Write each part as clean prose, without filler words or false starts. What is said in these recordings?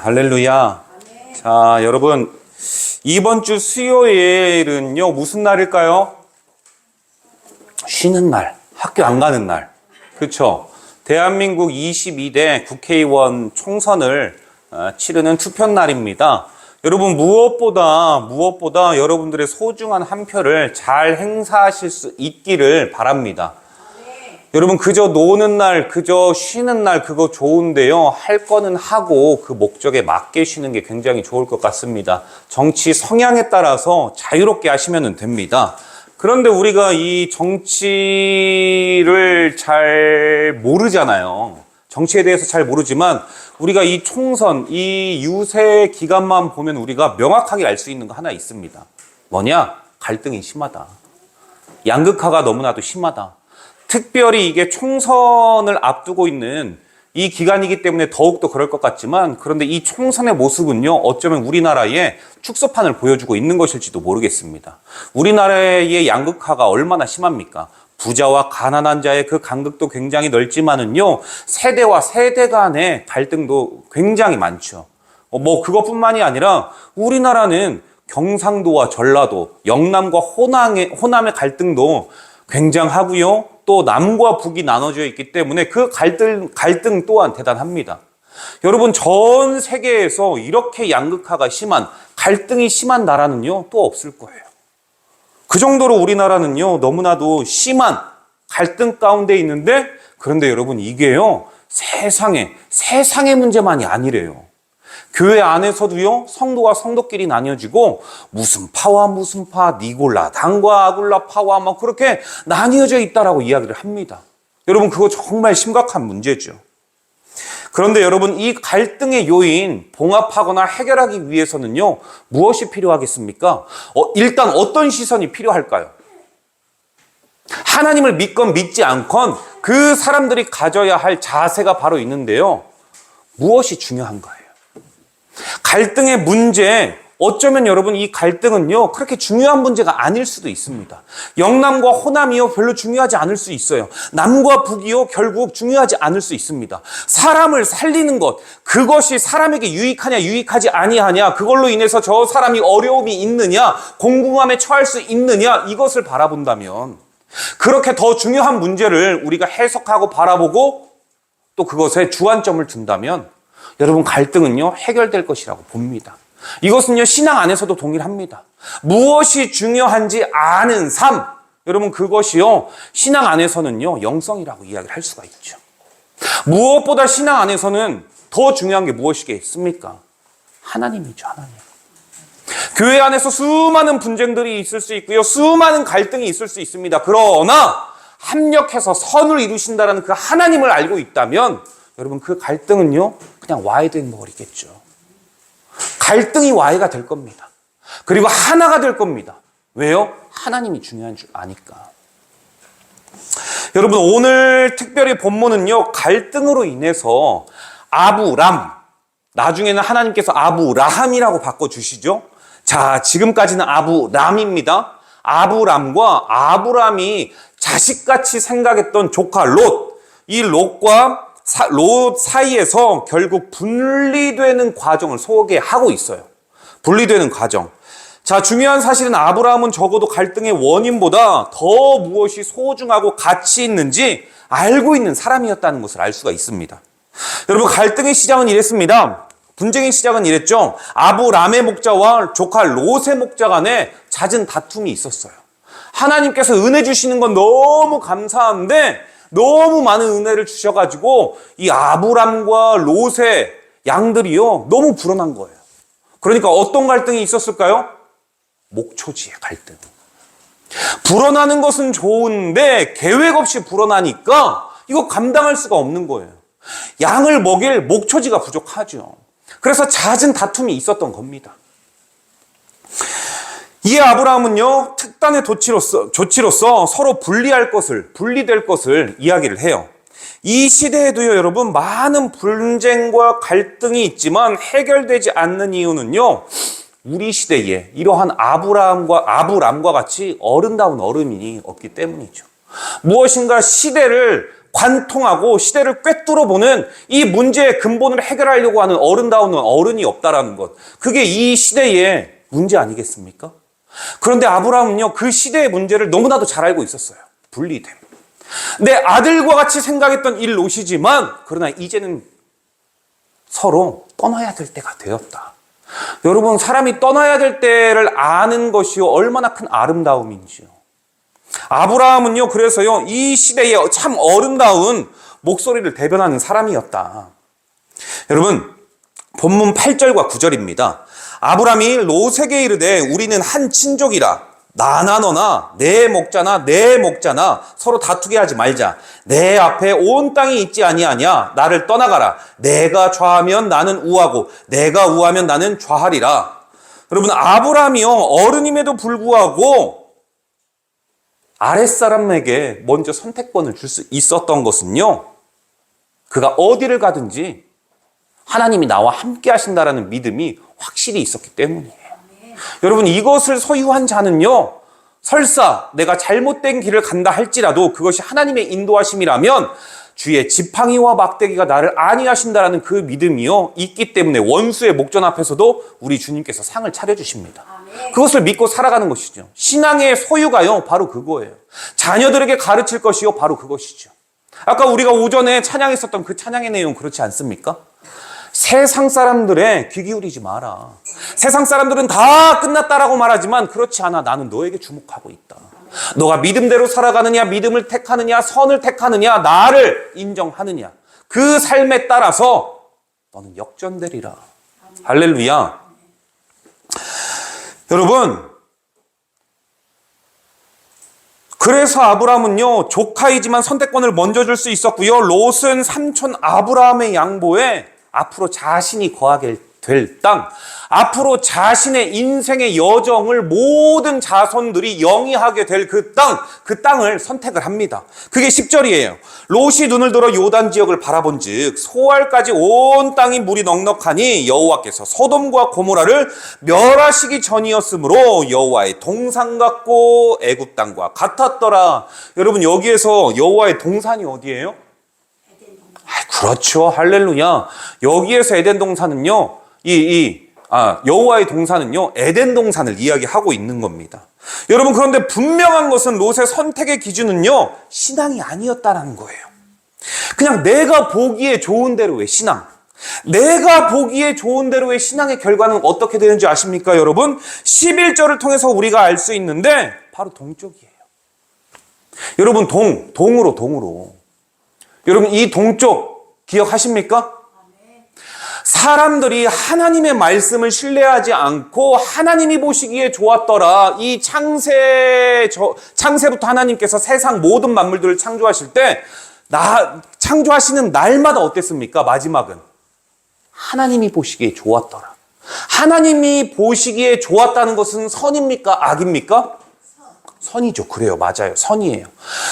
할렐루야. 자, 여러분, 이번 주 수요일은요, 무슨 날일까요? 쉬는 날, 학교 안 가는 날. 그렇죠? 대한민국 22대 국회의원 총선을 치르는 투표 날입니다. 여러분, 무엇보다 여러분들의 소중한 한 표를 잘 행사하실 수 있기를 바랍니다. 여러분, 그저 노는 날, 그저 쉬는 날, 그거 좋은데요. 할 거는 하고 그 목적에 맞게 쉬는 게 굉장히 좋을 것 같습니다. 정치 성향에 따라서 자유롭게 하시면 됩니다. 그런데 우리가 이 정치를 잘 모르잖아요. 정치에 대해서 잘 모르지만 우리가 이 총선, 이 유세 기간만 보면 우리가 명확하게 알 수 있는 거 하나 있습니다. 뭐냐? 갈등이 심하다. 양극화가 너무나도 심하다. 특별히 이게 총선을 앞두고 있는 이 기간이기 때문에 더욱더 그럴 것 같지만, 그런데 이 총선의 모습은요, 어쩌면 우리나라의 축소판을 보여주고 있는 것일지도 모르겠습니다. 우리나라의 양극화가 얼마나 심합니까? 부자와 가난한 자의 그 간극도 굉장히 넓지만은요, 세대와 세대 간의 갈등도 굉장히 많죠. 그것뿐만이 아니라 우리나라는 경상도와 전라도, 영남과 호남의 갈등도 굉장하고요. 또 남과 북이 나눠져 있기 때문에 그 갈등 또한 대단합니다. 여러분, 전 세계에서 이렇게 양극화가 심한, 갈등이 심한 나라는요, 또 없을 거예요. 그 정도로 우리나라는요, 너무나도 심한 갈등 가운데 있는데, 그런데 여러분, 이게요, 세상의 문제만이 아니래요. 교회 안에서도요, 성도와 성도끼리 나뉘어지고, 무슨 파와 무슨 파, 니골라, 당과 아굴라 파와 막 그렇게 나뉘어져 있다라고 이야기를 합니다. 여러분, 그거 정말 심각한 문제죠. 그런데 여러분, 이 갈등의 요인 봉합하거나 해결하기 위해서는요, 무엇이 필요하겠습니까? 일단 어떤 시선이 필요할까요? 하나님을 믿건 믿지 않건 그 사람들이 가져야 할 자세가 바로 있는데요. 무엇이 중요한가요? 갈등의 문제, 어쩌면 여러분 이 갈등은요, 그렇게 중요한 문제가 아닐 수도 있습니다. 영남과 호남이요, 별로 중요하지 않을 수 있어요. 남과 북이요, 결국 중요하지 않을 수 있습니다. 사람을 살리는 것, 그것이 사람에게 유익하냐, 유익하지 아니하냐, 그걸로 인해서 저 사람이 어려움이 있느냐, 공공함에 처할 수 있느냐, 이것을 바라본다면, 그렇게 더 중요한 문제를 우리가 해석하고 바라보고 또 그것에 주안점을 둔다면, 여러분, 갈등은요, 해결될 것이라고 봅니다. 이것은요, 신앙 안에서도 동일합니다. 무엇이 중요한지 아는 삶, 여러분, 그것이요, 신앙 안에서는요, 영성이라고 이야기를 할 수가 있죠. 무엇보다 신앙 안에서는 더 중요한 게 무엇이겠습니까? 하나님이죠, 하나님. 교회 안에서 수많은 분쟁들이 있을 수 있고요, 수많은 갈등이 있을 수 있습니다. 그러나 합력해서 선을 이루신다는 그 하나님을 알고 있다면, 여러분, 그 갈등은요, 그냥 와해된 머리겠죠. 갈등이 와해가 될 겁니다. 그리고 하나가 될 겁니다. 왜요? 하나님이 중요한 줄 아니까. 여러분, 오늘 특별히 본문은요, 갈등으로 인해서 아부람, 나중에는 하나님께서 아부라함이라고 바꿔주시죠. 자, 지금까지는 아부람입니다. 아부람과 아부람이 자식같이 생각했던 조카 롯, 이 롯과 롯 사이에서 결국 분리되는 과정을 소개하고 있어요. 분리되는 과정. 자, 중요한 사실은 아브라함은 적어도 갈등의 원인보다 더 무엇이 소중하고 가치 있는지 알고 있는 사람이었다는 것을 알 수가 있습니다. 여러분, 갈등의 시작은 이랬습니다. 분쟁의 시작은 이랬죠. 아브람의 목자와 조카 롯의 목자 간에 잦은 다툼이 있었어요. 하나님께서 은혜 주시는 건 너무 감사한데 너무 많은 은혜를 주셔가지고 이 아브람과 롯의 양들이요, 너무 불어난 거예요. 그러니까 어떤 갈등이 있었을까요? 목초지의 갈등. 불어나는 것은 좋은데 계획 없이 불어나니까 이거 감당할 수가 없는 거예요. 양을 먹일 목초지가 부족하죠. 그래서 잦은 다툼이 있었던 겁니다. 이에 아브라함은요, 특단의 조치로서 서로 분리될 것을 이야기를 해요. 이 시대에도요, 여러분, 많은 분쟁과 갈등이 있지만 해결되지 않는 이유는요, 우리 시대에 이러한 아브람과 같이 어른다운 어른이 없기 때문이죠. 무엇인가 시대를 관통하고 시대를 꿰뚫어 보는 이 문제의 근본을 해결하려고 하는 어른다운 어른이 없다라는 것. 그게 이 시대의 문제 아니겠습니까? 그런데 아브라함은요, 그 시대의 문제를 너무나도 잘 알고 있었어요. 분리됨. 내 아들과 같이 생각했던 이 롯이지만, 그러나 이제는 서로 떠나야 될 때가 되었다. 여러분, 사람이 떠나야 될 때를 아는 것이 얼마나 큰 아름다움인지요. 아브라함은요, 그래서요, 이 시대에 참 어른다운 목소리를 대변하는 사람이었다. 여러분, 본문 8절과 9절입니다. 아브라함이 롯에게 이르되 우리는 한 친족이라 나나 너나 내 목자나 내 목자나 서로 다투게 하지 말자. 내 앞에 온 땅이 있지 아니하냐. 나를 떠나가라. 내가 좌하면 나는 우하고 내가 우하면 나는 좌하리라. 여러분, 아브라함이요, 어른임에도 불구하고 아랫사람에게 먼저 선택권을 줄 수 있었던 것은요, 그가 어디를 가든지 하나님이 나와 함께 하신다라는 믿음이 확실히 있었기 때문이에요. 여러분, 이것을 소유한 자는요, 설사 내가 잘못된 길을 간다 할지라도 그것이 하나님의 인도하심이라면 주의 지팡이와 막대기가 나를 안위하신다라는 그 믿음이요 있기 때문에 원수의 목전 앞에서도 우리 주님께서 상을 차려주십니다. 그것을 믿고 살아가는 것이죠. 신앙의 소유가요 바로 그거예요. 자녀들에게 가르칠 것이요 바로 그것이죠. 아까 우리가 오전에 찬양했었던 그 찬양의 내용 그렇지 않습니까? 세상 사람들의 귀 기울이지 마라. 세상 사람들은 다 끝났다라고 말하지만 그렇지 않아. 나는 너에게 주목하고 있다. 너가 믿음대로 살아가느냐, 믿음을 택하느냐, 선을 택하느냐, 나를 인정하느냐, 그 삶에 따라서 너는 역전되리라. 할렐루야. 여러분, 그래서 아브라함은요, 조카이지만 선택권을 먼저 줄 수 있었고요, 롯은 삼촌 아브라함의 양보에 앞으로 자신이 거하게 될 땅, 앞으로 자신의 인생의 여정을 모든 자손들이 영위하게 될 그 땅을 선택을 합니다. 그게 10절이에요. 롯이 눈을 들어 요단 지역을 바라본즉 소알까지 온 땅이 물이 넉넉하니 여호와께서 소돔과 고모라를 멸하시기 전이었으므로 여호와의 동산 같고 애굽 땅과 같았더라. 여러분, 여기에서 여호와의 동산이 어디예요? 그렇죠. 할렐루야. 여기에서 에덴 동산은요, 여호와의 동산은요, 에덴 동산을 이야기하고 있는 겁니다. 여러분, 그런데 분명한 것은 롯의 선택의 기준은요, 신앙이 아니었다는 거예요. 그냥 내가 보기에 좋은 대로의 신앙. 내가 보기에 좋은 대로의 신앙의 결과는 어떻게 되는지 아십니까, 여러분? 11절을 통해서 우리가 알 수 있는데, 바로 동쪽이에요. 여러분, 동으로. 여러분, 이 동쪽 기억하십니까? 사람들이 하나님의 말씀을 신뢰하지 않고 하나님이 보시기에 좋았더라. 이 창세부터 하나님께서 세상 모든 만물들을 창조하실 때 창조하시는 날마다 어땠습니까? 마지막은 하나님이 보시기에 좋았더라. 하나님이 보시기에 좋았다는 것은 선입니까? 악입니까? 선이죠. 그래요. 맞아요. 선이에요.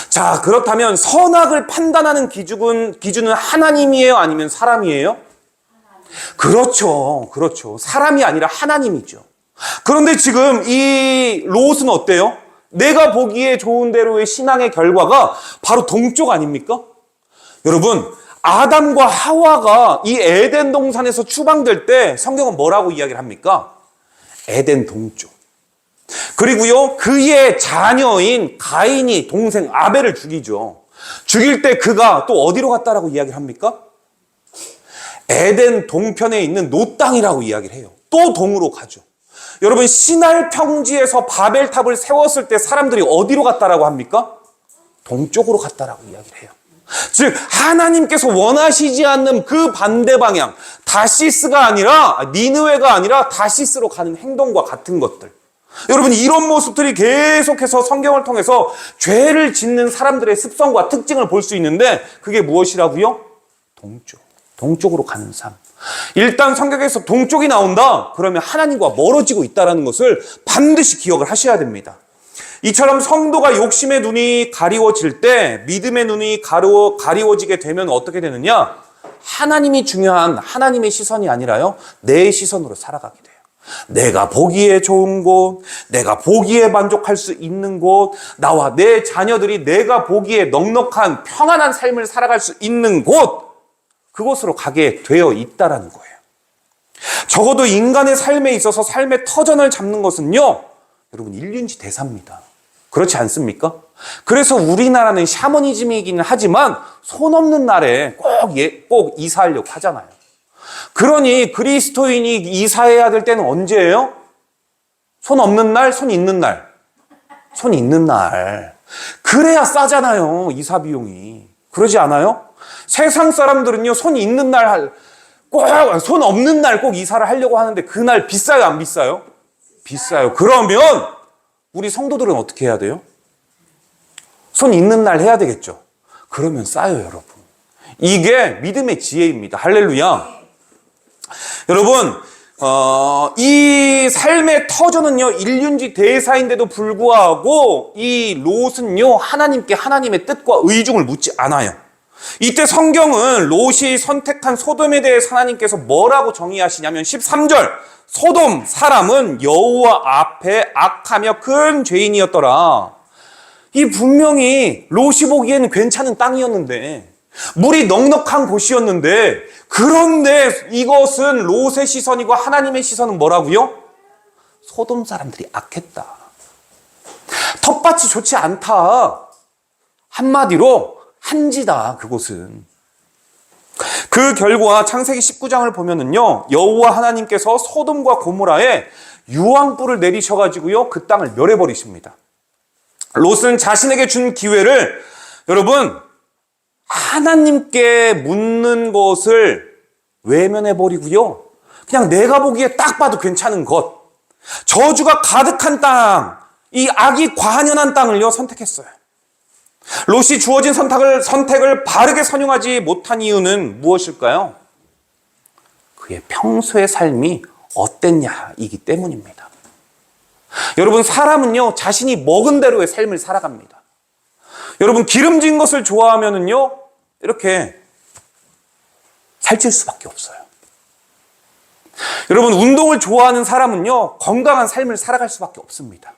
자, 그렇다면 선악을 판단하는 기준은 하나님이에요? 아니면 사람이에요? 그렇죠. 사람이 아니라 하나님이죠. 그런데 지금 이 롯은 어때요? 내가 보기에 좋은 대로의 신앙의 결과가 바로 동쪽 아닙니까? 여러분, 아담과 하와가 이 에덴 동산에서 추방될 때 성경은 뭐라고 이야기를 합니까? 에덴 동쪽. 그리고요, 그의 자녀인 가인이 동생 아벨을 죽이죠. 죽일 때 그가 또 어디로 갔다라고 이야기를 합니까? 에덴 동편에 있는 롯 땅이라고 이야기를 해요. 또 동으로 가죠. 여러분, 시날 평지에서 바벨탑을 세웠을 때 사람들이 어디로 갔다라고 합니까? 동쪽으로 갔다라고 이야기를 해요. 즉, 하나님께서 원하시지 않는 그 반대 방향, 다시스가 아니라, 니느웨가 아니라 다시스로 가는 행동과 같은 것들. 여러분, 이런 모습들이 계속해서 성경을 통해서 죄를 짓는 사람들의 습성과 특징을 볼 수 있는데, 그게 무엇이라고요? 동쪽으로 가는 삶. 일단 성경에서 동쪽이 나온다? 그러면 하나님과 멀어지고 있다는 것을 반드시 기억을 하셔야 됩니다. 이처럼 성도가 욕심의 눈이 가리워질 때 믿음의 눈이 가리워지게 되면 어떻게 되느냐? 하나님이 중요한 하나님의 시선이 아니라요, 내 시선으로 살아가게 돼요. 내가 보기에 좋은 곳, 내가 보기에 만족할 수 있는 곳, 나와 내 자녀들이 내가 보기에 넉넉한 평안한 삶을 살아갈 수 있는 곳, 그곳으로 가게 되어 있다라는 거예요. 적어도 인간의 삶에 있어서 삶의 터전을 잡는 것은요, 여러분 일륜지 대사입니다. 그렇지 않습니까? 그래서 우리나라는 샤머니즘이긴 하지만 손 없는 날에 꼭 이사하려고 하잖아요. 그러니 그리스도인이 이사해야 될 때는 언제예요? 손 없는 날, 손 있는 날. 손 있는 날. 그래야 싸잖아요, 이사 비용이. 그러지 않아요? 세상 사람들은요, 손 있는 날, 손 없는 날 꼭 이사를 하려고 하는데 그날 비싸요, 안 비싸요? 비싸요. 그러면 우리 성도들은 어떻게 해야 돼요? 손 있는 날 해야 되겠죠. 그러면 싸요, 여러분. 이게 믿음의 지혜입니다. 할렐루야. 여러분, 이 삶의 터전은요, 일륜지 대사인데도 불구하고 이 롯은요, 하나님께 하나님의 뜻과 의중을 묻지 않아요. 이때 성경은 롯이 선택한 소돔에 대해서 하나님께서 뭐라고 정의하시냐면 13절, 소돔 사람은 여호와 앞에 악하며 큰 죄인이었더라. 이 분명히 롯이 보기에는 괜찮은 땅이었는데, 물이 넉넉한 곳이었는데, 그런데 이것은 롯의 시선이고 하나님의 시선은 뭐라고요? 소돔 사람들이 악했다. 텃밭이 좋지 않다. 한마디로 한지다, 그곳은. 그 결과 창세기 19장을 보면은요, 여호와 하나님께서 소돔과 고모라에 유황불을 내리셔가지고요, 그 땅을 멸해버리십니다. 롯은 자신에게 준 기회를, 여러분, 하나님께 묻는 것을 외면해버리고요, 그냥 내가 보기에 딱 봐도 괜찮은 것, 저주가 가득한 땅, 이 악이 과한연한 땅을요, 선택했어요. 롯이 주어진 선택을 바르게 선용하지 못한 이유는 무엇일까요? 그의 평소의 삶이 어땠냐이기 때문입니다. 여러분, 사람은요, 자신이 먹은 대로의 삶을 살아갑니다. 여러분, 기름진 것을 좋아하면은요, 이렇게 살찔 수밖에 없어요. 여러분, 운동을 좋아하는 사람은요, 건강한 삶을 살아갈 수밖에 없습니다.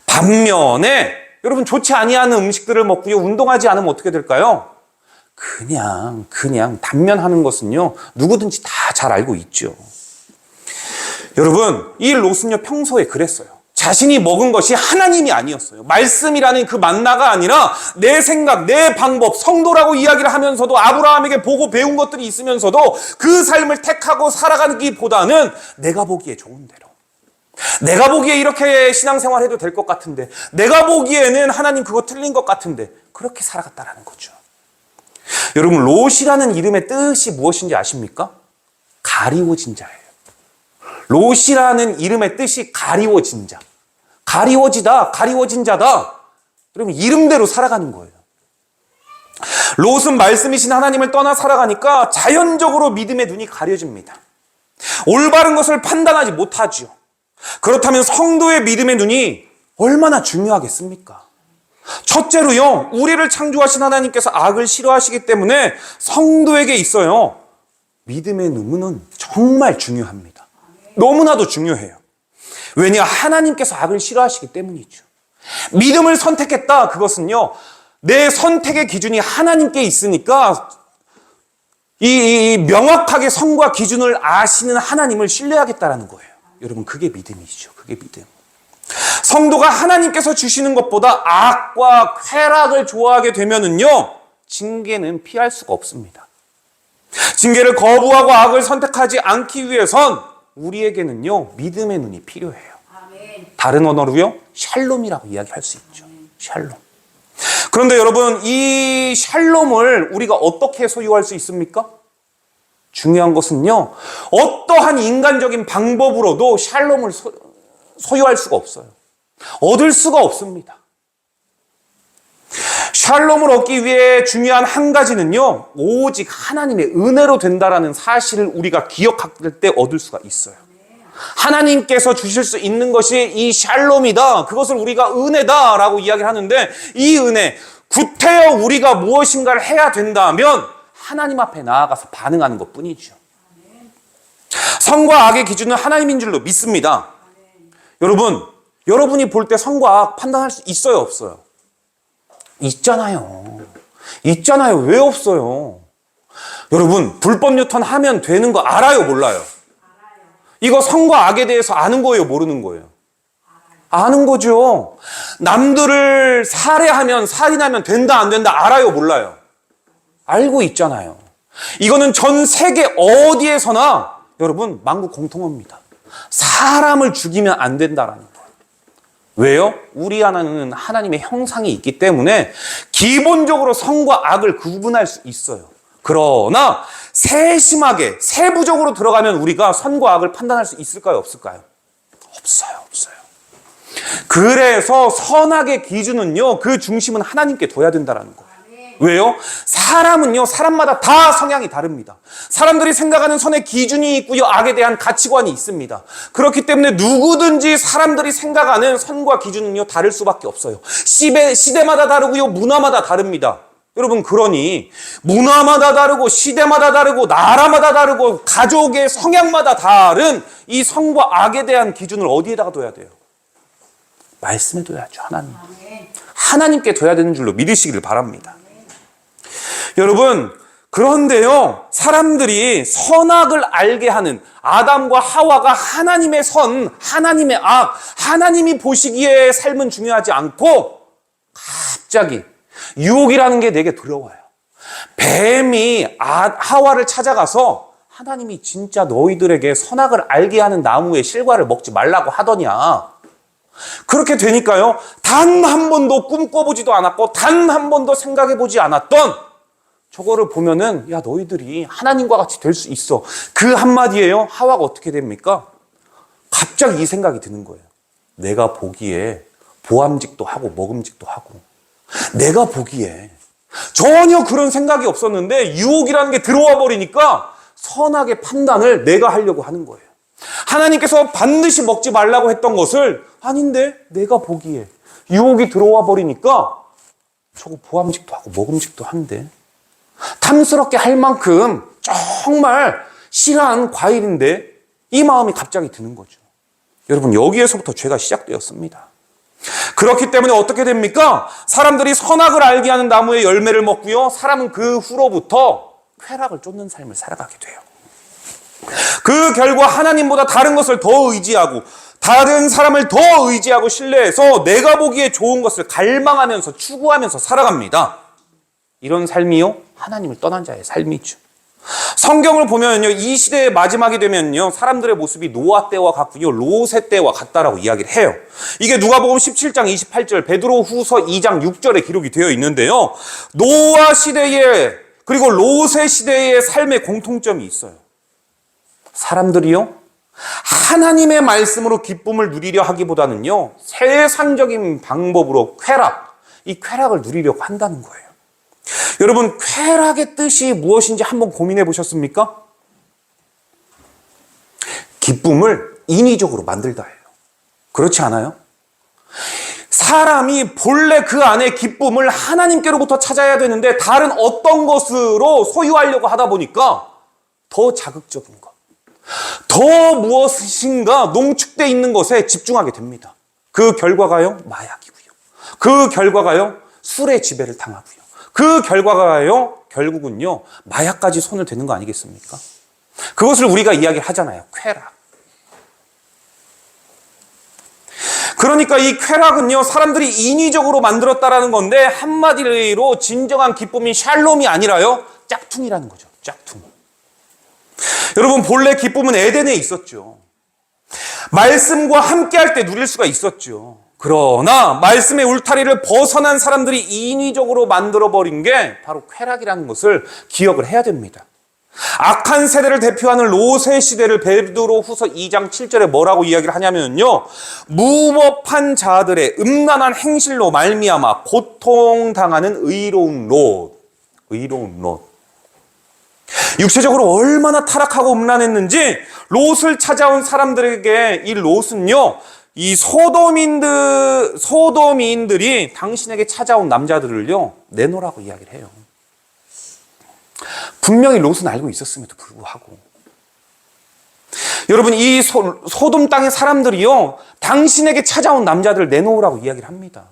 반면에 여러분, 좋지 아니하는 음식들을 먹고요, 운동하지 않으면 어떻게 될까요? 그냥 단면하는 것은요, 누구든지 다 잘 알고 있죠. 여러분, 이 롯은요, 평소에 그랬어요. 자신이 먹은 것이 하나님이 아니었어요. 말씀이라는 그 만나가 아니라 내 생각, 내 방법, 성도라고 이야기를 하면서도 아브라함에게 보고 배운 것들이 있으면서도 그 삶을 택하고 살아가기보다는 내가 보기에 좋은 대로, 내가 보기에 이렇게 신앙생활 해도 될 것 같은데, 내가 보기에는 하나님 그거 틀린 것 같은데, 그렇게 살아갔다라는 거죠. 여러분, 롯이라는 이름의 뜻이 무엇인지 아십니까? 가리워진 자예요. 롯이라는 이름의 뜻이 가리워진 자. 가리워지다, 가리워진 자다. 여러분, 이름대로 살아가는 거예요. 롯은 말씀이신 하나님을 떠나 살아가니까 자연적으로 믿음의 눈이 가려집니다. 올바른 것을 판단하지 못하죠. 그렇다면 성도의 믿음의 눈이 얼마나 중요하겠습니까? 첫째로요, 우리를 창조하신 하나님께서 악을 싫어하시기 때문에 성도에게 있어요, 믿음의 눈은 정말 중요합니다. 너무나도 중요해요. 왜냐, 하나님께서 악을 싫어하시기 때문이죠. 믿음을 선택했다, 그것은요, 내 선택의 기준이 하나님께 있으니까 이 명확하게 성과 기준을 아시는 하나님을 신뢰하겠다라는 거예요. 여러분, 그게 믿음이죠. 그게 믿음. 성도가 하나님께서 주시는 것보다 악과 쾌락을 좋아하게 되면은요, 징계는 피할 수가 없습니다. 징계를 거부하고 악을 선택하지 않기 위해선 우리에게는요, 믿음의 눈이 필요해요. 아멘. 다른 언어로요, 샬롬이라고 이야기할 수 있죠. 샬롬. 그런데 여러분, 이 샬롬을 우리가 어떻게 소유할 수 있습니까? 중요한 것은요, 어떠한 인간적인 방법으로도 샬롬을 소유할 수가 없어요. 얻을 수가 없습니다. 샬롬을 얻기 위해 중요한 한 가지는요, 오직 하나님의 은혜로 된다라는 사실을 우리가 기억할 때 얻을 수가 있어요. 하나님께서 주실 수 있는 것이 이 샬롬이다, 그것을 우리가 은혜다라고 이야기를 하는데, 이 은혜, 구태여 우리가 무엇인가를 해야 된다면 하나님 앞에 나아가서 반응하는 것뿐이죠. 선과 악의 기준은 하나님인 줄로 믿습니다. 여러분이 볼 때 선과 악 판단할 수 있어요, 없어요? 있잖아요. 왜 없어요? 여러분, 불법 유턴 하면 되는 거 알아요, 몰라요? 이거 선과 악에 대해서 아는 거예요, 모르는 거예요? 아는 거죠. 남들을 살해하면, 살인하면 된다, 안 된다, 알아요, 몰라요? 알고 있잖아요. 이거는 전 세계 어디에서나 여러분, 만국 공통어입니다. 사람을 죽이면 안 된다라는 거예요. 왜요? 우리 안에는 하나님의 형상이 있기 때문에 기본적으로 선과 악을 구분할 수 있어요. 그러나 세심하게 세부적으로 들어가면 우리가 선과 악을 판단할 수 있을까요? 없을까요? 없어요. 그래서 선악의 기준은요, 그 중심은 하나님께 둬야 된다는 거예요. 왜요? 사람은요, 사람마다 다 성향이 다릅니다. 사람들이 생각하는 선의 기준이 있고요, 악에 대한 가치관이 있습니다. 그렇기 때문에 누구든지 사람들이 생각하는 선과 기준은요, 다를 수밖에 없어요. 시대마다 다르고요, 문화마다 다릅니다. 여러분, 그러니 문화마다 다르고 시대마다 다르고 나라마다 다르고 가족의 성향마다 다른 이 선과 악에 대한 기준을 어디에다가 둬야 돼요? 말씀에 둬야죠. 하나님께 둬야 되는 줄로 믿으시기를 바랍니다. 여러분, 그런데요, 사람들이 선악을 알게 하는 아담과 하와가 하나님의 선, 하나님의 악, 하나님이 보시기에 삶은 중요하지 않고 갑자기 유혹이라는 게 내게 들어와요. 뱀이 하와를 찾아가서 하나님이 진짜 너희들에게 선악을 알게 하는 나무의 실과를 먹지 말라고 하더냐. 그렇게 되니까요, 단 한 번도 꿈꿔보지도 않았고 단 한 번도 생각해보지 않았던 저거를 보면은, 야, 너희들이 하나님과 같이 될 수 있어. 그 한마디에요, 하와가 어떻게 됩니까? 갑자기 이 생각이 드는 거예요. 내가 보기에 보암직도 하고 먹음직도 하고, 내가 보기에 전혀 그런 생각이 없었는데 유혹이라는 게 들어와 버리니까 선악의 판단을 내가 하려고 하는 거예요. 하나님께서 반드시 먹지 말라고 했던 것을, 아닌데 내가 보기에 유혹이 들어와 버리니까 저거 보암직도 하고 먹음직도 한데, 탐스럽게 할 만큼 정말 싫어하는 과일인데 이 마음이 갑자기 드는 거죠. 여러분, 여기에서부터 죄가 시작되었습니다. 그렇기 때문에 어떻게 됩니까? 사람들이 선악을 알게 하는 나무의 열매를 먹고요, 사람은 그 후로부터 쾌락을 쫓는 삶을 살아가게 돼요. 그 결과 하나님보다 다른 것을 더 의지하고 다른 사람을 더 의지하고 신뢰해서 내가 보기에 좋은 것을 갈망하면서 추구하면서 살아갑니다. 이런 삶이요, 하나님을 떠난 자의 삶이죠. 성경을 보면요, 이 시대의 마지막이 되면요, 사람들의 모습이 노아 때와 같고요, 롯의 때와 같다라고 이야기를 해요. 이게 누가복음 17장 28절, 베드로후서 2장 6절에 기록이 되어 있는데요, 노아 시대에 그리고 롯의 시대의 삶의 공통점이 있어요. 사람들이요, 하나님의 말씀으로 기쁨을 누리려 하기보다는요, 세상적인 방법으로 이 쾌락을 누리려고 한다는 거예요. 여러분, 쾌락의 뜻이 무엇인지 한번 고민해 보셨습니까? 기쁨을 인위적으로 만들다예요. 그렇지 않아요? 사람이 본래 그 안에 기쁨을 하나님께로부터 찾아야 되는데 다른 어떤 것으로 소유하려고 하다 보니까 더 자극적인 것, 더 무엇인가 농축되어 있는 것에 집중하게 됩니다. 그 결과가요, 마약이고요. 그 결과가요, 술의 지배를 당하고요. 그 결과가요, 결국은요, 마약까지 손을 대는 거 아니겠습니까? 그것을 우리가 이야기를 하잖아요. 쾌락. 그러니까 이 쾌락은요, 사람들이 인위적으로 만들었다라는 건데, 한마디로 진정한 기쁨이 샬롬이 아니라요, 짝퉁이라는 거죠. 짝퉁. 여러분, 본래 기쁨은 에덴에 있었죠. 말씀과 함께할 때 누릴 수가 있었죠. 그러나 말씀의 울타리를 벗어난 사람들이 인위적으로 만들어버린 게 바로 쾌락이라는 것을 기억을 해야 됩니다. 악한 세대를 대표하는 롯의 시대를 베드로후서 2장 7절에 뭐라고 이야기를 하냐면요, 무법한 자들의 음란한 행실로 말미암아 고통당하는 의로운 롯. 육체적으로 얼마나 타락하고 음란했는지 롯을 찾아온 사람들에게 이 롯은요, 이 소돔인들이 당신에게 찾아온 남자들을요, 내놓으라고 이야기를 해요. 분명히 롯은 알고 있었음에도 불구하고. 여러분, 이 소돔 땅의 사람들이요, 당신에게 찾아온 남자들을 내놓으라고 이야기를 합니다.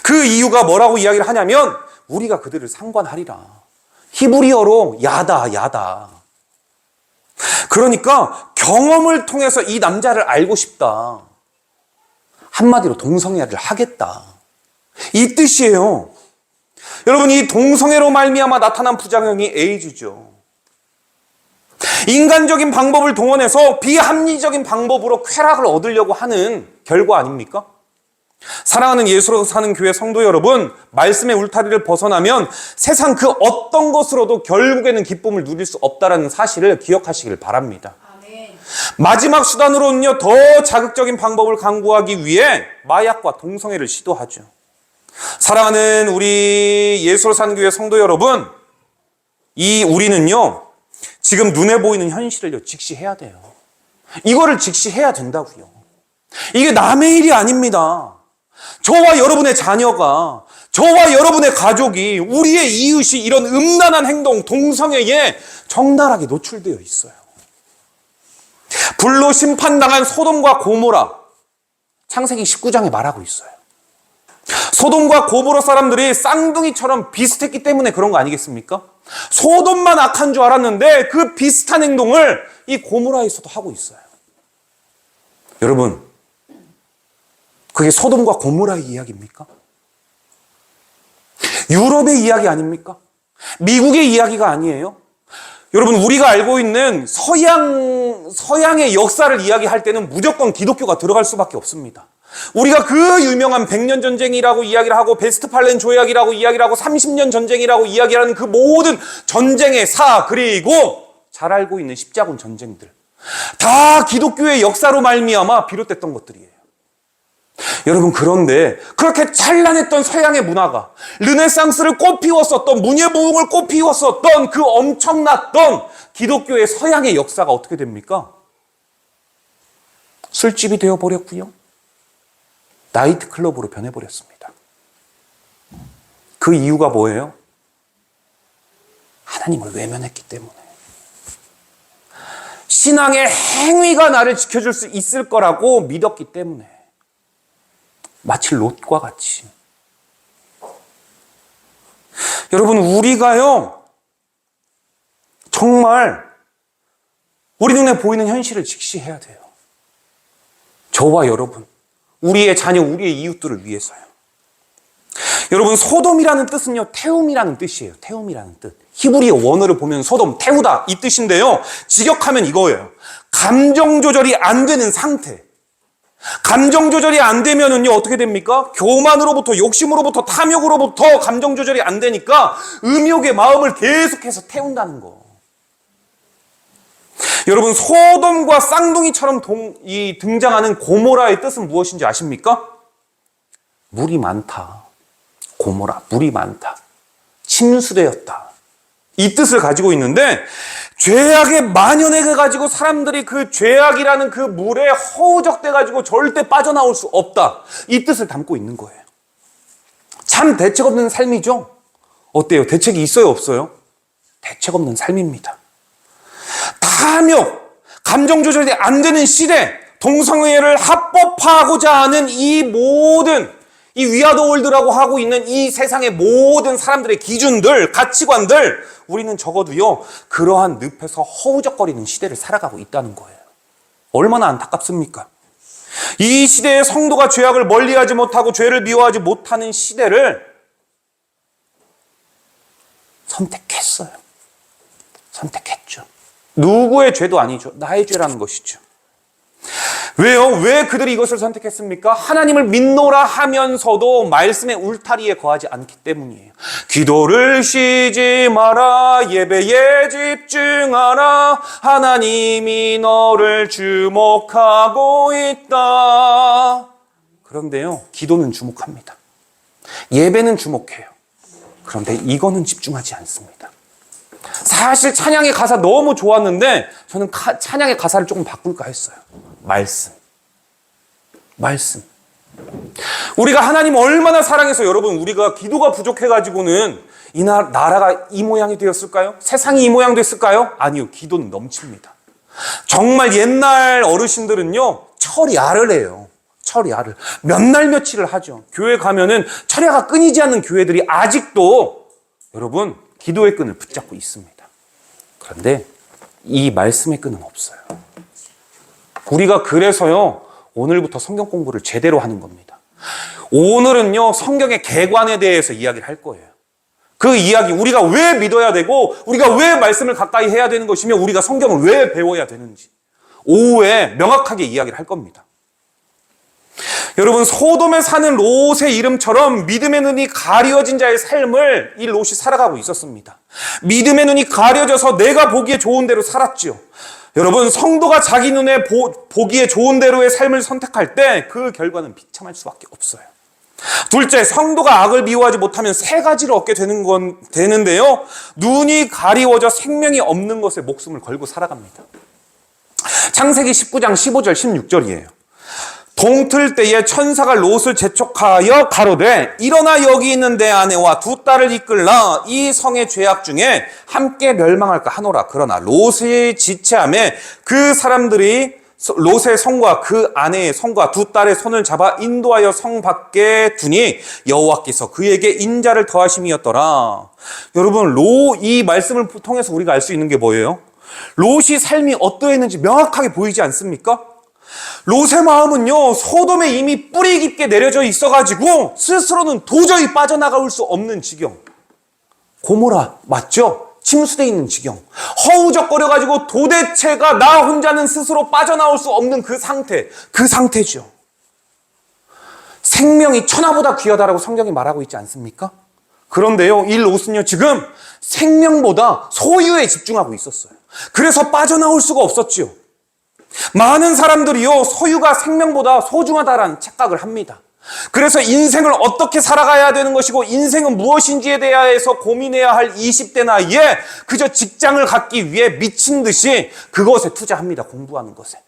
그 이유가 뭐라고 이야기를 하냐면 우리가 그들을 상관하리라. 히브리어로 야다. 그러니까 경험을 통해서 이 남자를 알고 싶다. 한마디로 동성애를 하겠다. 이 뜻이에요. 여러분, 이 동성애로 말미암아 나타난 부작용이 에이즈죠. 인간적인 방법을 동원해서 비합리적인 방법으로 쾌락을 얻으려고 하는 결과 아닙니까? 사랑하는 예수로 사는 교회 성도 여러분, 말씀의 울타리를 벗어나면 세상 그 어떤 것으로도 결국에는 기쁨을 누릴 수 없다는 사실을 기억하시길 바랍니다. 아멘. 마지막 수단으로는요, 더 자극적인 방법을 강구하기 위해 마약과 동성애를 시도하죠. 사랑하는 우리 예수로 사는 교회 성도 여러분, 우리는요, 지금 눈에 보이는 현실을 직시해야 돼요. 이거를 직시해야 된다고요. 이게 남의 일이 아닙니다. 저와 여러분의 자녀가, 저와 여러분의 가족이, 우리의 이웃이 이런 음란한 행동, 동성애에 적나라하게 노출되어 있어요. 불로 심판당한 소돔과 고모라, 창세기 19장에 말하고 있어요. 소돔과 고모라 사람들이 쌍둥이처럼 비슷했기 때문에 그런 거 아니겠습니까? 소돔만 악한 줄 알았는데 그 비슷한 행동을 이 고모라에서도 하고 있어요. 여러분, 그게 소돔과 고모라의 이야기입니까? 유럽의 이야기 아닙니까? 미국의 이야기가 아니에요. 여러분, 우리가 알고 있는 서양의 역사를 이야기할 때는 무조건 기독교가 들어갈 수밖에 없습니다. 우리가 그 유명한 100년 전쟁이라고 이야기를 하고 베스트팔렌 조약이라고 이야기를 하고 30년 전쟁이라고 이야기하는 그 모든 전쟁의 그리고 잘 알고 있는 십자군 전쟁들, 다 기독교의 역사로 말미암아 비롯됐던 것들이에요. 여러분, 그런데 그렇게 찬란했던 서양의 문화가, 르네상스를 꽃피웠었던, 문예부흥을 꽃피웠었던 그 엄청났던 기독교의 서양의 역사가 어떻게 됩니까? 술집이 되어버렸고요, 나이트클럽으로 변해버렸습니다. 그 이유가 뭐예요? 하나님을 외면했기 때문에. 신앙의 행위가 나를 지켜줄 수 있을 거라고 믿었기 때문에. 마치 롯과 같이. 여러분, 우리가요, 정말 우리 눈에 보이는 현실을 직시해야 돼요. 저와 여러분, 우리의 자녀, 우리의 이웃들을 위해서요. 여러분, 소돔이라는 뜻은요, 태움이라는 뜻이에요. 태움이라는 뜻. 히브리어 원어를 보면 소돔, 태우다 이 뜻인데요, 직역하면 이거예요. 감정 조절이 안 되는 상태. 감정 조절이 안 되면은요, 어떻게 됩니까? 교만으로부터, 욕심으로부터, 탐욕으로부터 감정 조절이 안 되니까 음욕의 마음을 계속해서 태운다는 거. 여러분, 소돔과 쌍둥이처럼 등장하는 고모라의 뜻은 무엇인지 아십니까? 물이 많다. 고모라, 물이 많다. 침수되었다. 이 뜻을 가지고 있는데, 죄악에 만연해가지고 사람들이 그 죄악이라는 그 물에 허우적대가지고 절대 빠져나올 수 없다. 이 뜻을 담고 있는 거예요. 참 대책 없는 삶이죠? 어때요? 대책이 있어요, 없어요? 대책 없는 삶입니다. 탐욕, 감정 조절이 안 되는 시대, 동성애를 합법화하고자 하는 이 모든, 이 위아더월드라고 하고 있는 이 세상의 모든 사람들의 기준들, 가치관들, 우리는 적어도요, 그러한 늪에서 허우적거리는 시대를 살아가고 있다는 거예요. 얼마나 안타깝습니까? 이 시대의 성도가 죄악을 멀리하지 못하고 죄를 미워하지 못하는 시대를 선택했어요. 선택했죠. 누구의 죄도 아니죠. 나의 죄라는 것이죠. 왜요? 왜 그들이 이것을 선택했습니까? 하나님을 믿노라 하면서도 말씀의 울타리에 거하지 않기 때문이에요. 기도를 쉬지 마라, 예배에 집중하라, 하나님이 너를 주목하고 있다. 그런데요, 기도는 주목합니다. 예배는 주목해요. 그런데 이거는 집중하지 않습니다. 사실 찬양의 가사 너무 좋았는데 저는 찬양의 가사를 조금 바꿀까 했어요. 말씀. 우리가 하나님 얼마나 사랑해서, 여러분, 우리가 기도가 부족해가지고는 나라가 이 모양이 되었을까요? 세상이 이 모양 됐을까요? 아니요. 기도는 넘칩니다. 정말 옛날 어르신들은요, 철야를 해요. 철야를. 몇 날 며칠을 하죠. 교회 가면은 철야가 끊이지 않는 교회들이 아직도 여러분, 기도의 끈을 붙잡고 있습니다. 그런데 이 말씀의 끈은 없어요. 우리가 그래서요, 오늘부터 성경 공부를 제대로 하는 겁니다. 오늘은요, 성경의 개관에 대해서 이야기를 할 거예요. 그 이야기, 우리가 왜 믿어야 되고, 우리가 왜 말씀을 가까이 해야 되는 것이며, 우리가 성경을 왜 배워야 되는지, 오후에 명확하게 이야기를 할 겁니다. 여러분, 소돔에 사는 롯의 이름처럼 믿음의 눈이 가려진 자의 삶을 이 롯이 살아가고 있었습니다. 믿음의 눈이 가려져서 내가 보기에 좋은 대로 살았지요. 여러분, 성도가 자기 눈에 보기에 좋은 대로의 삶을 선택할 때 그 결과는 비참할 수밖에 없어요. 둘째, 성도가 악을 미워하지 못하면 세 가지를 얻게 되는데요. 눈이 가리워져 생명이 없는 것에 목숨을 걸고 살아갑니다. 창세기 19장 15절 16절이에요. 동틀 때에 천사가 롯을 재촉하여 가로되 일어나 여기 있는 내 아내와 두 딸을 이끌라 이 성의 죄악 중에 함께 멸망할까 하노라. 그러나 롯이 지체하매 그 사람들이 롯의 성과 그 아내의 성과 두 딸의 손을 잡아 인도하여 성 밖에 두니 여호와께서 그에게 인자를 더하심이었더라. 여러분, 이 말씀을 통해서 우리가 알 수 있는 게 뭐예요? 롯이 삶이 어떠했는지 명확하게 보이지 않습니까? 롯의 마음은요, 소돔에 이미 뿌리 깊게 내려져 있어가지고 스스로는 도저히 빠져나갈 수 없는 지경. 고모라 맞죠? 침수되어 있는 지경. 허우적거려가지고 도대체가 나 혼자는 스스로 빠져나올 수 없는 그 상태죠. 생명이 천하보다 귀하다라고 성경이 말하고 있지 않습니까? 그런데요, 이 롯은요, 지금 생명보다 소유에 집중하고 있었어요. 그래서 빠져나올 수가 없었지요. 많은 사람들이요, 소유가 생명보다 소중하다라는 착각을 합니다. 그래서 인생을 어떻게 살아가야 되는 것이고 인생은 무엇인지에 대해서 고민해야 할 20대 나이에 그저 직장을 갖기 위해 미친 듯이 그것에 투자합니다. 공부하는 것에.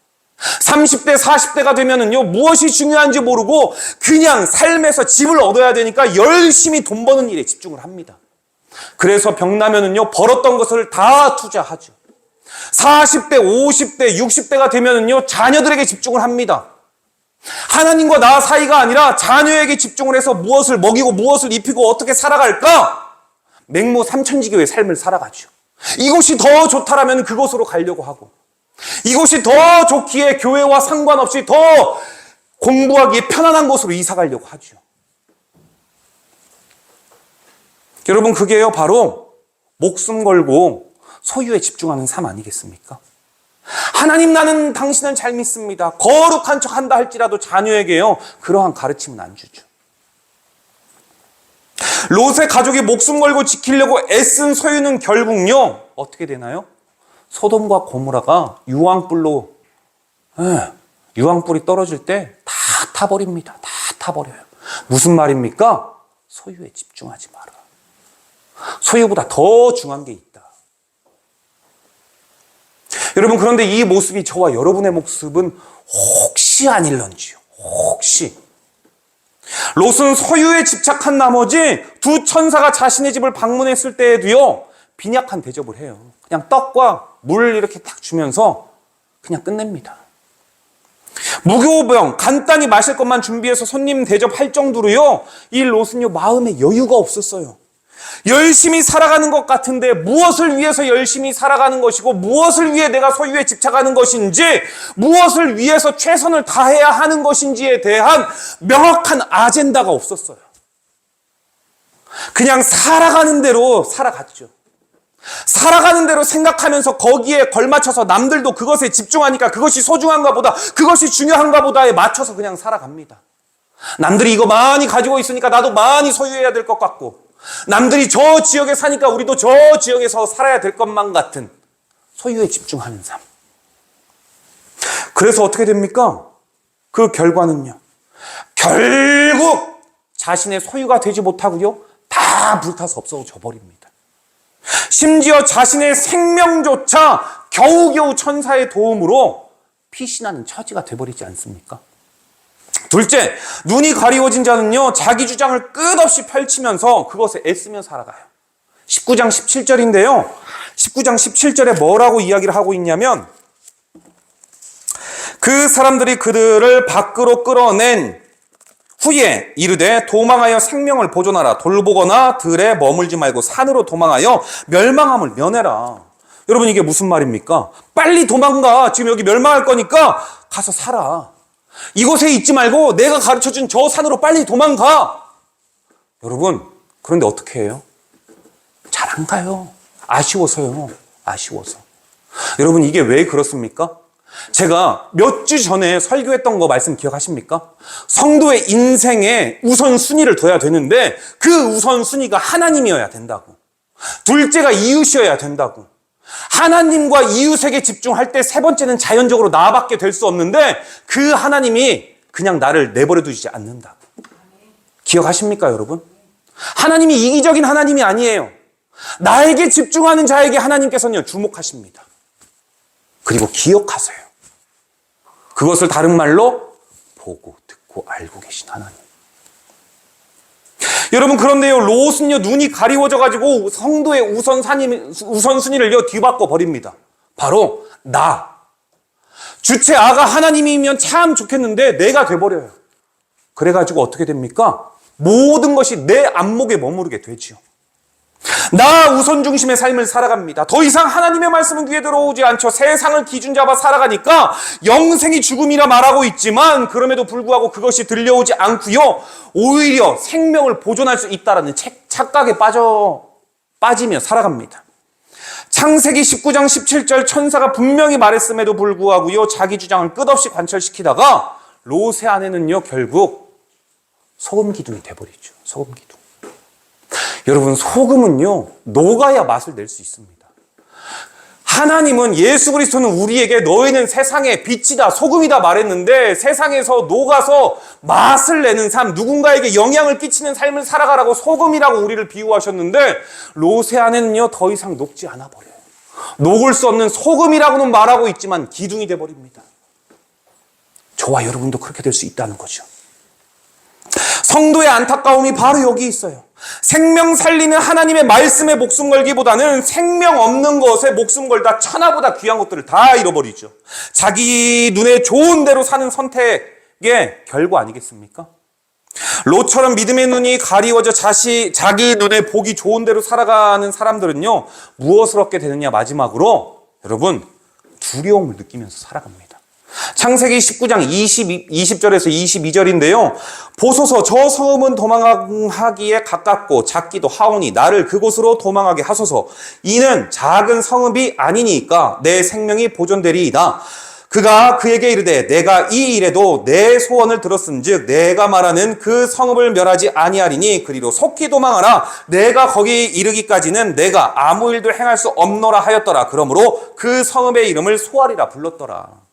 30대, 40대가 되면은요, 무엇이 중요한지 모르고 그냥 삶에서 집을 얻어야 되니까 열심히 돈 버는 일에 집중을 합니다. 그래서 병나면은요, 벌었던 것을 다 투자하죠. 40대, 50대, 60대가 되면은요, 자녀들에게 집중을 합니다. 하나님과 나 사이가 아니라 자녀에게 집중을 해서 무엇을 먹이고 무엇을 입히고 어떻게 살아갈까? 맹모 삼천지교의 삶을 살아가죠. 이곳이 더 좋다라면 그곳으로 가려고 하고, 이곳이 더 좋기에 교회와 상관없이 더 공부하기에 편안한 곳으로 이사 가려고 하죠. 여러분, 그게요, 바로 목숨 걸고 소유에 집중하는 삶 아니겠습니까? 하나님, 나는 당신을 잘 믿습니다. 거룩한 척 한다 할지라도 자녀에게요, 그러한 가르침은 안 주죠. 롯의 가족이 목숨 걸고 지키려고 애쓴 소유는 결국요, 어떻게 되나요? 소돔과 고모라가 유황불로, 유황불이 떨어질 때 다 타버립니다. 다 타버려요. 무슨 말입니까? 소유에 집중하지 마라. 소유보다 더 중요한 게 있다. 여러분, 그런데 이 모습이 저와 여러분의 모습은 혹시 아닐런지요. 혹시. 롯은 소유에 집착한 나머지 두 천사가 자신의 집을 방문했을 때에도요, 빈약한 대접을 해요. 그냥 떡과 물 이렇게 딱 주면서 그냥 끝냅니다. 무교병, 간단히 마실 것만 준비해서 손님 대접할 정도로요, 이 롯은요, 마음에 여유가 없었어요. 열심히 살아가는 것 같은데 무엇을 위해서 열심히 살아가는 것이고 무엇을 위해 내가 소유에 집착하는 것인지 무엇을 위해서 최선을 다해야 하는 것인지에 대한 명확한 아젠다가 없었어요. 그냥 살아가는 대로 살아갔죠. 살아가는 대로 생각하면서 거기에 걸맞춰서 남들도 그것에 집중하니까 그것이 소중한가 보다, 그것이 중요한가 보다에 맞춰서 그냥 살아갑니다. 남들이 이거 많이 가지고 있으니까 나도 많이 소유해야 될 것 같고, 남들이 저 지역에 사니까 우리도 저 지역에서 살아야 될 것만 같은 소유에 집중하는 삶. 그래서 어떻게 됩니까? 그 결과는요, 결국 자신의 소유가 되지 못하고요, 다 불타서 없어져 버립니다. 심지어 자신의 생명조차 겨우겨우 천사의 도움으로 피신하는 처지가 돼버리지 않습니까? 둘째, 눈이 가리워진 자는요, 자기 주장을 끝없이 펼치면서 그것에 애쓰며 살아가요. 19장 17절인데요. 19장 17절에 뭐라고 이야기를 하고 있냐면, 그 사람들이 그들을 밖으로 끌어낸 후에 이르되 도망하여 생명을 보존하라. 돌보거나 들에 머물지 말고 산으로 도망하여 멸망함을 면해라. 여러분, 이게 무슨 말입니까? 빨리 도망가. 지금 여기 멸망할 거니까 가서 살아. 이곳에 있지 말고 내가 가르쳐준 저 산으로 빨리 도망가. 여러분, 그런데 어떻게 해요? 잘 안 가요. 아쉬워서요. 아쉬워서. 여러분, 이게 왜 그렇습니까? 제가 몇 주 전에 설교했던 거 말씀 기억하십니까? 성도의 인생에 우선순위를 둬야 되는데 그 우선순위가 하나님이어야 된다고. 둘째가 이웃이어야 된다고. 하나님과 이웃에게 집중할 때 세 번째는 자연적으로 나밖에 될 수 없는데 그 하나님이 그냥 나를 내버려 두지 않는다고. 기억하십니까, 여러분? 하나님이 이기적인 하나님이 아니에요. 나에게 집중하는 자에게 하나님께서는요, 주목하십니다. 그리고 기억하세요. 그것을 다른 말로 보고 듣고 알고 계신 하나님. 여러분, 그런데요, 롯은요, 눈이 가리워져가지고 성도의 우선순위를요, 뒤바꿔 버립니다. 바로 나. 주체 아가 하나님이면 참 좋겠는데 내가 돼버려요. 그래가지고 어떻게 됩니까? 모든 것이 내 안목에 머무르게 되지요. 나 우선 중심의 삶을 살아갑니다. 더 이상 하나님의 말씀은 귀에 들어오지 않죠. 세상을 기준 잡아 살아가니까 영생이 죽음이라 말하고 있지만 그럼에도 불구하고 그것이 들려오지 않고요. 오히려 생명을 보존할 수 있다는 착각에 빠지며 살아갑니다. 창세기 19장 17절 천사가 분명히 말했음에도 불구하고요. 자기 주장을 끝없이 관철시키다가 롯의 아내는요. 결국 소금 기둥이 돼버리죠. 소금 기둥. 여러분, 소금은요, 녹아야 맛을 낼 수 있습니다. 하나님은 예수 그리스도는 우리에게 너희는 세상의 빛이다, 소금이다 말했는데 세상에서 녹아서 맛을 내는 삶, 누군가에게 영향을 끼치는 삶을 살아가라고 소금이라고 우리를 비유하셨는데 롯의 아내는요, 더 이상 녹지 않아 버려요. 녹을 수 없는 소금이라고는 말하고 있지만 기둥이 돼버립니다. 저와 여러분도 그렇게 될 수 있다는 거죠. 성도의 안타까움이 바로 여기 있어요. 생명 살리는 하나님의 말씀에 목숨 걸기보다는 생명 없는 것에 목숨 걸다 천하보다 귀한 것들을 다 잃어버리죠. 자기 눈에 좋은 대로 사는 선택의 결과 아니겠습니까? 롯처럼 믿음의 눈이 가리워져 자기 눈에 보기 좋은 대로 살아가는 사람들은요, 무엇을 얻게 되느냐? 마지막으로 여러분, 두려움을 느끼면서 살아갑니다. 창세기 19장 20절에서 22절인데요. 보소서 저 성읍은 도망하기에 가깝고 작기도 하오니 나를 그곳으로 도망하게 하소서. 이는 작은 성읍이 아니니까 내 생명이 보존되리이다. 그가 그에게 이르되 내가 이 일에도 내 소원을 들었은즉 내가 말하는 그 성읍을 멸하지 아니하리니 그리로 속히 도망하라. 내가 거기 이르기까지는 내가 아무 일도 행할 수 없노라 하였더라. 그러므로 그 성읍의 이름을 소알이라 불렀더라.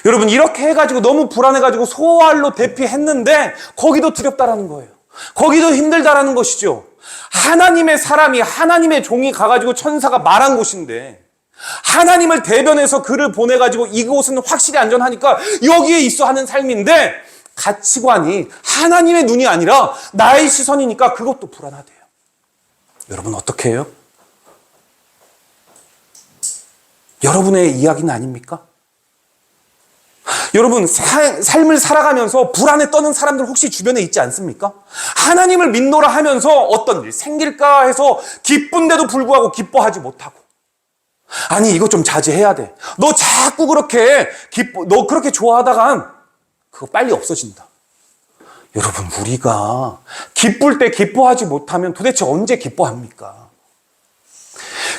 여러분, 이렇게 해가지고 너무 불안해가지고 소알로 대피했는데 거기도 두렵다라는 거예요. 거기도 힘들다라는 것이죠. 하나님의 사람이, 하나님의 종이 가가지고 천사가 말한 곳인데 하나님을 대변해서 그를 보내가지고 이곳은 확실히 안전하니까 여기에 있어 하는 삶인데 가치관이 하나님의 눈이 아니라 나의 시선이니까 그것도 불안하대요. 여러분, 어떻게 해요? 여러분의 이야기는 아닙니까? 여러분, 삶을 살아가면서 불안에 떠는 사람들 혹시 주변에 있지 않습니까? 하나님을 믿노라 하면서 어떤 일 생길까 해서 기쁜데도 불구하고 기뻐하지 못하고, 아니 이거 좀 자제해야 돼. 너 자꾸 그렇게 너 그렇게 좋아하다간 그거 빨리 없어진다. 여러분, 우리가 기쁠 때 기뻐하지 못하면 도대체 언제 기뻐합니까?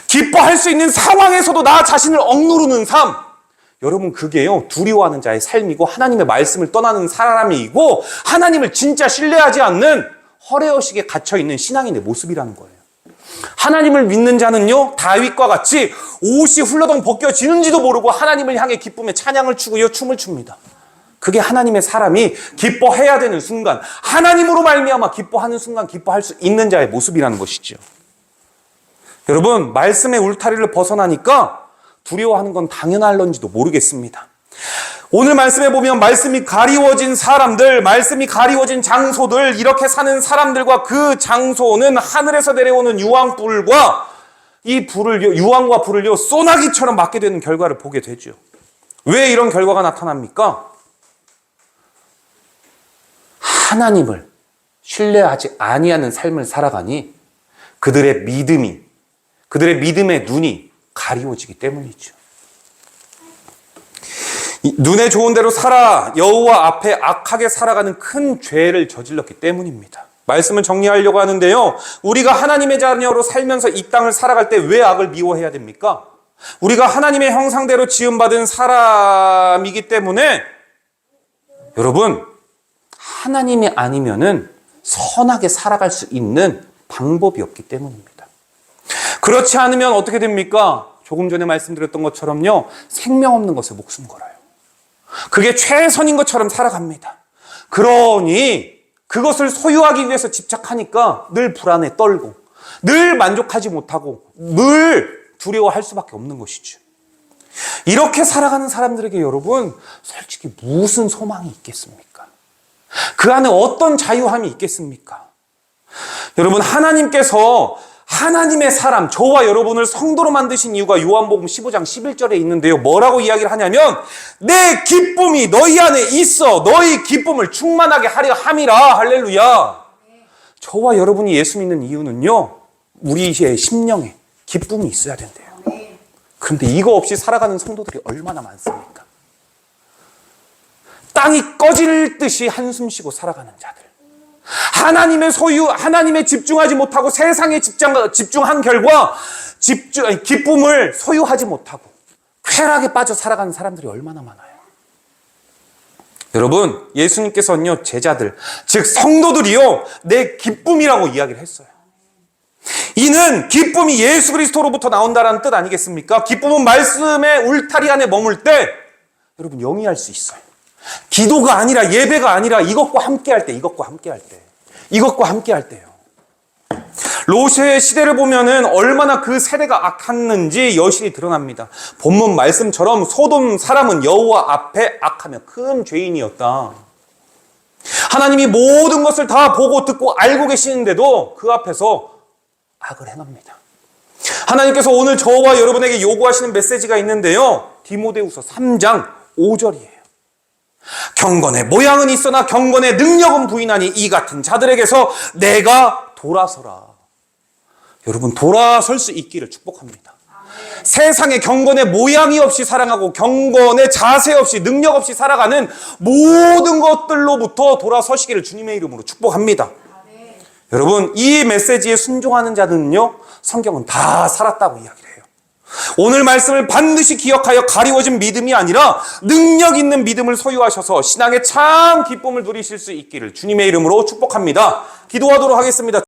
기뻐할 수 있는 상황에서도 나 자신을 억누르는 삶, 여러분, 그게요, 두려워하는 자의 삶이고 하나님의 말씀을 떠나는 사람이고 하나님을 진짜 신뢰하지 않는 허례허식에 갇혀있는 신앙인의 모습이라는 거예요. 하나님을 믿는 자는요, 다윗과 같이 옷이 훌러덩 벗겨지는지도 모르고 하나님을 향해 기쁨의 찬양을 추고요, 춤을 춥니다. 그게 하나님의 사람이 기뻐해야 되는 순간, 하나님으로 말미암아 기뻐하는 순간 기뻐할 수 있는 자의 모습이라는 것이죠. 여러분, 말씀의 울타리를 벗어나니까 두려워하는 건 당연할런지도 모르겠습니다. 오늘 말씀에 보면 말씀이 가리워진 사람들, 말씀이 가리워진 장소들, 이렇게 사는 사람들과 그 장소는 하늘에서 내려오는 유황과 불을요, 소나기처럼 맞게 되는 결과를 보게 되죠. 왜 이런 결과가 나타납니까? 하나님을 신뢰하지 아니하는 삶을 살아가니 그들의 믿음의 눈이 가리워지기 때문이죠. 눈에 좋은 대로 살아 여호와 앞에 악하게 살아가는 큰 죄를 저질렀기 때문입니다. 말씀을 정리하려고 하는데요. 우리가 하나님의 자녀로 살면서 이 땅을 살아갈 때 왜 악을 미워해야 됩니까? 우리가 하나님의 형상대로 지음받은 사람이기 때문에 여러분, 하나님이 아니면은 선하게 살아갈 수 있는 방법이 없기 때문입니다. 그렇지 않으면 어떻게 됩니까? 조금 전에 말씀드렸던 것처럼요. 생명 없는 것에 목숨 걸어요. 그게 최선인 것처럼 살아갑니다. 그러니 그것을 소유하기 위해서 집착하니까 늘 불안에 떨고 늘 만족하지 못하고 늘 두려워할 수밖에 없는 것이죠. 이렇게 살아가는 사람들에게 여러분 솔직히 무슨 소망이 있겠습니까? 그 안에 어떤 자유함이 있겠습니까? 여러분, 하나님께서 하나님의 사람, 저와 여러분을 성도로 만드신 이유가 요한복음 15장 11절에 있는데요. 뭐라고 이야기를 하냐면 내 기쁨이 너희 안에 있어 너희 기쁨을 충만하게 하려 함이라. 할렐루야. 저와 여러분이 예수 믿는 이유는요, 우리의 심령에 기쁨이 있어야 된대요. 그런데 이거 없이 살아가는 성도들이 얼마나 많습니까? 땅이 꺼질 듯이 한숨 쉬고 살아가는 자들, 하나님의 소유, 하나님에 집중하지 못하고 세상에 집중한 결과 기쁨을 소유하지 못하고 쾌락에 빠져 살아가는 사람들이 얼마나 많아요. 여러분, 예수님께서는요, 제자들, 즉 성도들이요, 내 기쁨이라고 이야기를 했어요. 이는 기쁨이 예수 그리스도로부터 나온다는 뜻 아니겠습니까? 기쁨은 말씀의 울타리 안에 머물 때 여러분 영위할 수 있어요. 기도가 아니라, 예배가 아니라 이것과 함께할 때, 이것과 함께할 때요. 롯의 시대를 보면은 얼마나 그 세대가 악했는지 여실히 드러납니다. 본문 말씀처럼 소돔 사람은 여호와 앞에 악하며 큰 죄인이었다. 하나님이 모든 것을 다 보고 듣고 알고 계시는데도 그 앞에서 악을 행합니다. 하나님께서 오늘 저와 여러분에게 요구하시는 메시지가 있는데요. 디모데후서 3장 5절이에요. 경건의 모양은 있으나 경건의 능력은 부인하니 이 같은 자들에게서 내가 돌아서라. 여러분, 돌아설 수 있기를 축복합니다. 세상에 경건의 모양이 없이 살아가고 경건의 자세 없이 능력 없이 살아가는 모든 것들로부터 돌아서시기를 주님의 이름으로 축복합니다. 여러분, 이 메시지에 순종하는 자들은요, 성경은 다 살았다고 이야기를 해요. 오늘 말씀을 반드시 기억하여 가리워진 믿음이 아니라 능력 있는 믿음을 소유하셔서 신앙의 참 기쁨을 누리실 수 있기를 주님의 이름으로 축복합니다. 기도하도록 하겠습니다.